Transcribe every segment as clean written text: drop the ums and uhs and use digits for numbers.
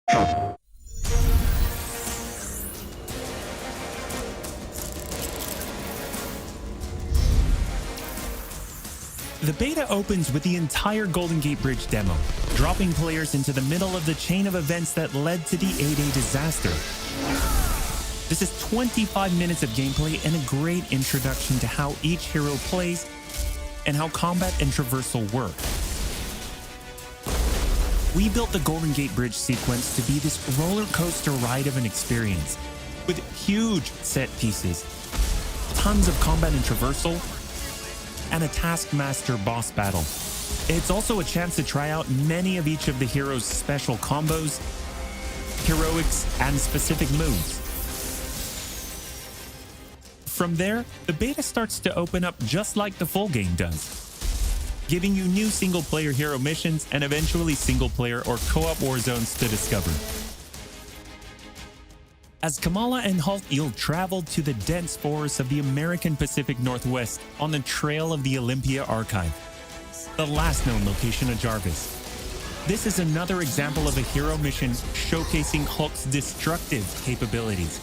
The beta opens with the entire Golden Gate Bridge demo, dropping players into the middle of the chain of events that led to the A-Day disaster. This is 25 minutes of gameplay and a great introduction to how each hero plays and how combat and traversal work. We built the Golden Gate Bridge sequence to be this roller coaster ride of an experience, with huge set pieces, tons of combat and traversal, and a Taskmaster boss battle. It's also a chance to try out many of each of the heroes' special combos, heroics, and specific moves. From there, the beta starts to open up just like the full game does, giving you new single-player hero missions and eventually single-player or co-op war zones to discover. As Kamala and Hulk, you'll travel to the dense forests of the American Pacific Northwest on the trail of the Olympia Archive, the last known location of Jarvis. This is another example of a hero mission showcasing Hulk's destructive capabilities.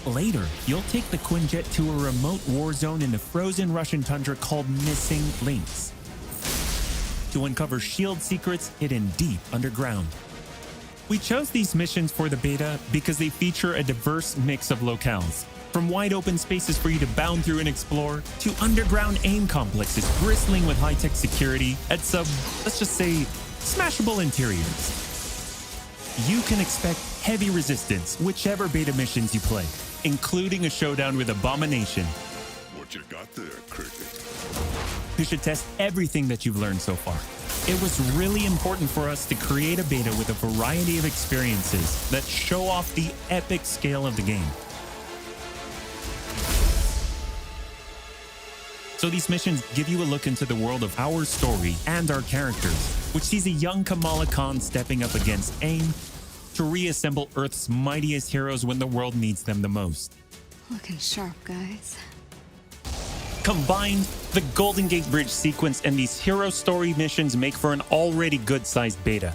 Later, you'll take the Quinjet to a remote war zone in the frozen Russian tundra called Missing Links to uncover shield secrets hidden deep underground. We chose these missions for the beta because they feature a diverse mix of locales, from wide open spaces for you to bound through and explore, to underground aim complexes bristling with high-tech security and some, let's just say, smashable interiors. You can expect heavy resistance whichever beta missions you play, including a showdown with Abomination. What you got there, Cricket? You should test everything that you've learned so far. It was really important for us to create a beta with a variety of experiences that show off the epic scale of the game. So these missions give you a look into the world of our story and our characters, which sees a young Kamala Khan stepping up against AIM to reassemble Earth's mightiest heroes when the world needs them the most. Looking sharp, guys. Combined, the Golden Gate Bridge sequence and these hero story missions make for an already good-sized beta.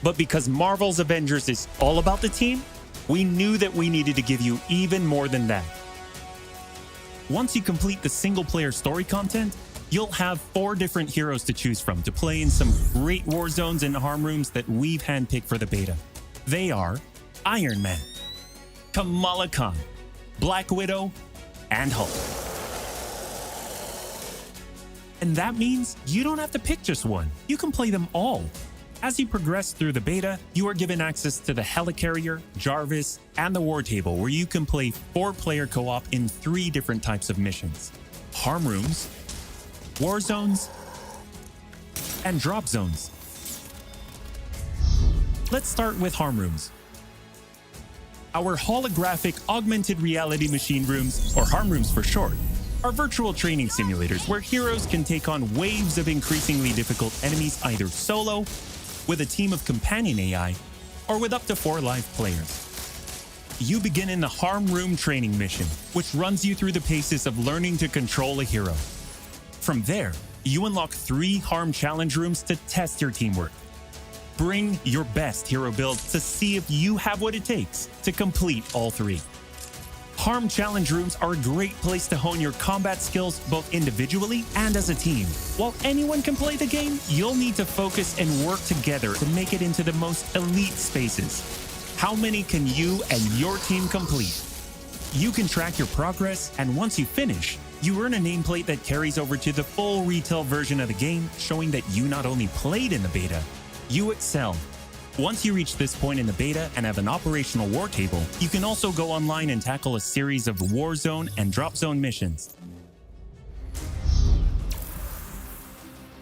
But because Marvel's Avengers is all about the team, we knew that we needed to give you even more than that. Once you complete the single-player story content, you'll have 4 different heroes to choose from to play in some great war zones and harm rooms that we've handpicked for the beta. They are Iron Man, Kamala Khan, Black Widow, and Hulk. And that means you don't have to pick just one. You can play them all. As you progress through the beta, you are given access to the Helicarrier, Jarvis, and the War Table, where you can play 4-player co-op in 3 different types of missions: harm rooms, war zones, and drop zones. Let's start with harm rooms. Our holographic augmented reality machine rooms, or harm rooms for short, are virtual training simulators where heroes can take on waves of increasingly difficult enemies either solo, with a team of companion AI, or with up to 4 live players. You begin in the harm room training mission, which runs you through the paces of learning to control a hero. From there, you unlock 3 harm challenge rooms to test your teamwork. Bring your best hero build to see if you have what it takes to complete all 3. Harm challenge rooms are a great place to hone your combat skills both individually and as a team. While anyone can play the game, you'll need to focus and work together to make it into the most elite spaces. How many can you and your team complete? You can track your progress, and once you finish, you earn a nameplate that carries over to the full retail version of the game, showing that you not only played in the beta, you excel. Once you reach this point in the beta and have an operational war table, you can also go online and tackle a series of war zone and drop zone missions.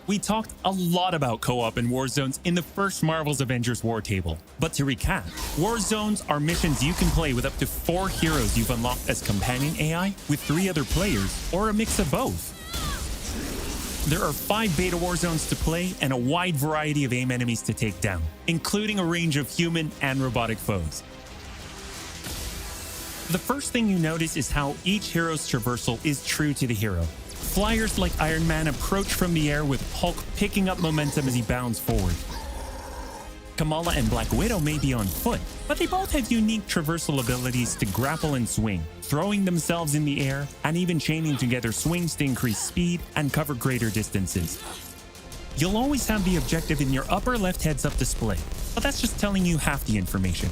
We talked a lot about co-op and war zones in the first Marvel's Avengers war table. But to recap, war zones are missions you can play with up to 4 heroes you've unlocked as companion AI, with 3 other players, or a mix of both. There are 5 beta war zones to play and a wide variety of AIM enemies to take down, including a range of human and robotic foes. The first thing you notice is how each hero's traversal is true to the hero. Flyers like Iron Man approach from the air with Hulk picking up momentum as he bounds forward. Kamala and Black Widow may be on foot, but they both have unique traversal abilities to grapple and swing, throwing themselves in the air, and even chaining together swings to increase speed and cover greater distances. You'll always have the objective in your upper left heads-up display, but that's just telling you half the information.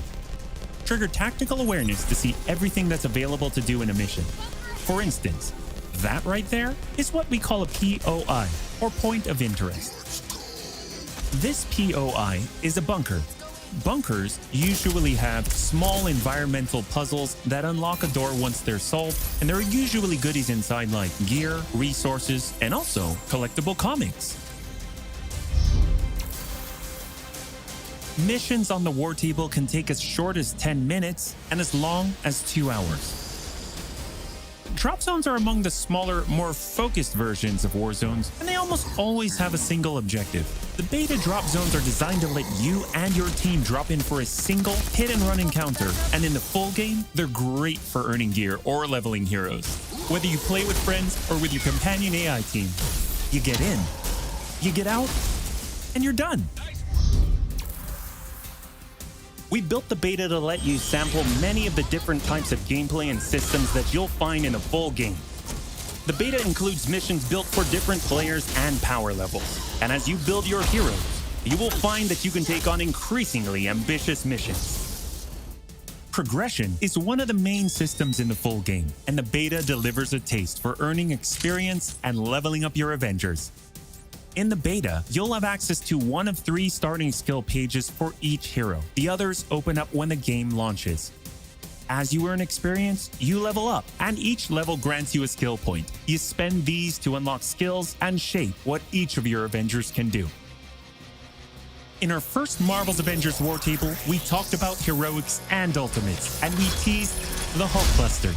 Trigger tactical awareness to see everything that's available to do in a mission. For instance, that right there is what we call a POI, or point of interest. This POI is a bunker. Bunkers usually have small environmental puzzles that unlock a door once they're solved, and there are usually goodies inside like gear, resources, and also collectible comics. Missions on the war table can take as short as 10 minutes and as long as 2 hours. Drop zones are among the smaller, more focused versions of war zones, and they almost always have a single objective. The beta drop zones are designed to let you and your team drop in for a single hit-and-run encounter, and in the full game, they're great for earning gear or leveling heroes. Whether you play with friends or with your companion AI team, you get in, you get out, and you're done. We built the beta to let you sample many of the different types of gameplay and systems that you'll find in a full game. The beta includes missions built for different players and power levels, and as you build your heroes, you will find that you can take on increasingly ambitious missions. Progression is one of the main systems in the full game, and the beta delivers a taste for earning experience and leveling up your Avengers. In the beta, you'll have access to one of 3 starting skill pages for each hero. The others open up when the game launches. As you earn experience, you level up, and each level grants you a skill point. You spend these to unlock skills and shape what each of your Avengers can do. In our first Marvel's Avengers War Table, we talked about heroics and ultimates, and we teased the Hulkbuster.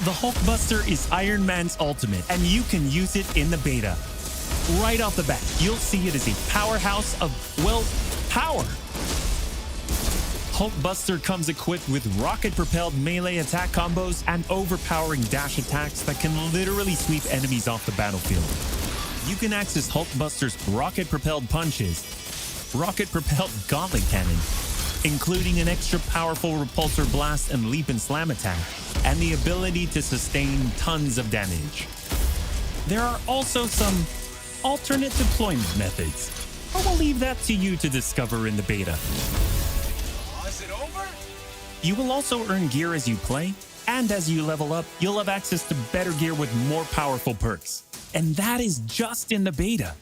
The Hulkbuster is Iron Man's ultimate, and you can use it in the beta. Right off the bat, you'll see it as a powerhouse of, well, power. Hulkbuster comes equipped with rocket-propelled melee attack combos and overpowering dash attacks that can literally sweep enemies off the battlefield. You can access Hulkbuster's rocket-propelled punches, rocket-propelled gauntlet cannon, including an extra powerful repulsor blast and leap and slam attack, and the ability to sustain tons of damage. There are also some alternate deployment methods, but we'll leave that to you to discover in the beta. Is it over? You will also earn gear as you play, and as you level up, you'll have access to better gear with more powerful perks. And that is just in the beta.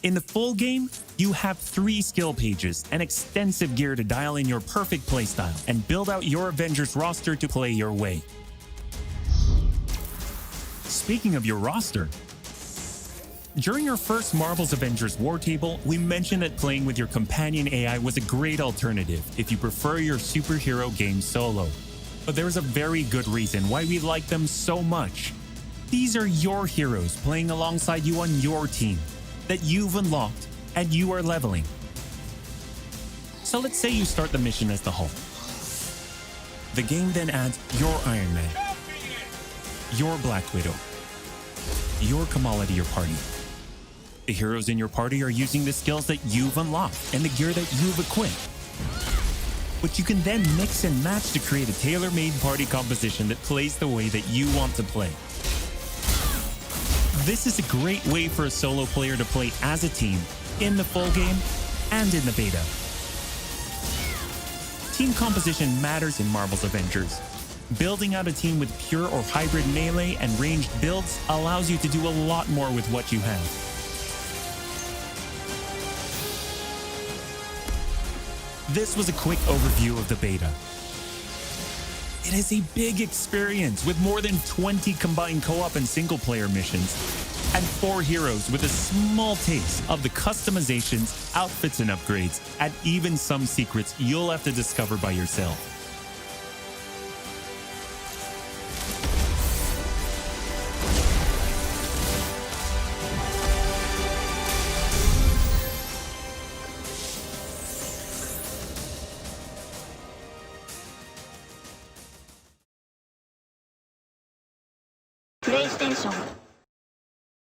In the full game, you have 3 skill pages and extensive gear to dial in your perfect playstyle and build out your Avengers roster to play your way. Speaking of your roster, during our first Marvel's Avengers War Table, we mentioned that playing with your companion AI was a great alternative if you prefer your superhero game solo. But there's a very good reason why we like them so much. These are your heroes playing alongside you on your team that you've unlocked and you are leveling. So let's say you start the mission as the Hulk. The game then adds your Iron Man, your Black Widow, your Kamala to your party. The heroes in your party are using the skills that you've unlocked and the gear that you've equipped, which you can then mix and match to create a tailor-made party composition that plays the way that you want to play. This is a great way for a solo player to play as a team in the full game and in the beta. Team composition matters in Marvel's Avengers. Building out a team with pure or hybrid melee and ranged builds allows you to do a lot more with what you have. This was a quick overview of the beta. It is a big experience with more than 20 combined co-op and single-player missions, and 4 heroes with a small taste of the customizations, outfits and upgrades, and even some secrets you'll have to discover by yourself. PlayStation